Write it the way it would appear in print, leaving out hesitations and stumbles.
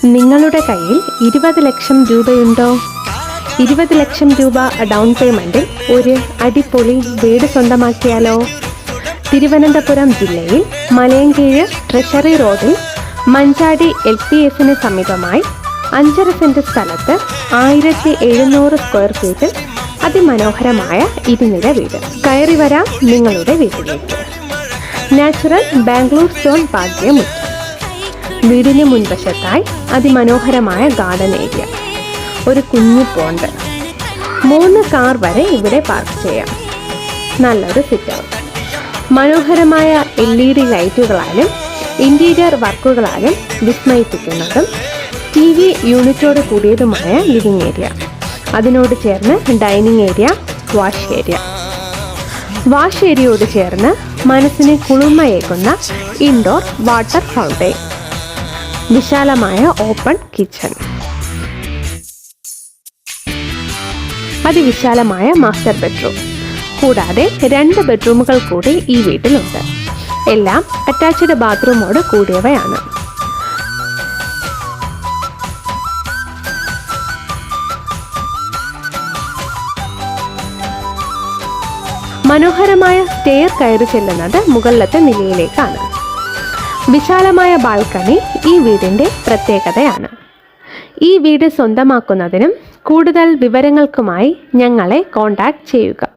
നിങ്ങളുടെ കയ്യിൽ 20 ലക്ഷം രൂപയുണ്ടോ? 20 ലക്ഷം രൂപ ഡൗൺ പേയ്മെൻറ്റിൽ ഒരു അടിപൊളി വീട് സ്വന്തമാക്കിയാലോ? തിരുവനന്തപുരം ജില്ലയിൽ മലയൻകീഴ് ട്രഷറി റോഡിൽ മഞ്ചാടി LPSന് സമീപമായി 5.5 സെൻറ് സ്ഥലത്ത് 1700 സ്ക്വയർ ഫീറ്റിൽ അതിമനോഹരമായ ഇരുനില വീട്. കയറി വരാം നിങ്ങളുടെ വീട്ടിലേക്ക്. നാച്ചുറൽ ബാംഗ്ലൂർ സ്റ്റോൺ പാകിയ മുറ്റം, വീടിന് മുൻവശത്തായി അതിമനോഹരമായ ഗാർഡൻ ഏരിയ, ഒരു കുഞ്ഞു പോണ്ട്, 3 കാർ വരെ ഇവിടെ പാർക്ക് ചെയ്യാം. നല്ലൊരു സിറ്റൗട്ട്, മനോഹരമായ LED ലൈറ്റുകളാലും ഇൻറ്റീരിയർ വർക്കുകളാലും വിസ്മയിപ്പിക്കുന്നതും TV യൂണിറ്റോട് കൂടിയതുമായ ലിവിംഗ് ഏരിയ, അതിനോട് ചേർന്ന് ഡൈനിങ് ഏരിയ, വാഷ് ഏരിയയോട് ചേർന്ന് മനസ്സിന് കുളിർമയേകുന്ന ഇൻഡോർ വാട്ടർ ഫൗണ്ടെയിൻ, വിശാലമായ ഓപ്പൺ കിച്ചൺ, അതിവിശാലമായ മാസ്റ്റർ ബെഡ്റൂം, കൂടാതെ 2 ബെഡ്റൂമുകൾ കൂടി ഈ വീട്ടിലുണ്ട്. എല്ലാം അറ്റാച്ച്ഡ് ബാത്റൂമോട് കൂടിയവയാണ്. മനോഹരമായ സ്റ്റെയർ കയറി ചെല്ലുന്നത് മുകളിലത്തെ നിലയിലേക്കാണ്. വിശാലമായ ബാൽക്കണി ഈ വീടിൻ്റെ പ്രത്യേകതയാണ്. ഈ വീട് സ്വന്തമാക്കുന്നതിനും കൂടുതൽ വിവരങ്ങൾക്കുമായി ഞങ്ങളെ കോൺടാക്റ്റ് ചെയ്യുക.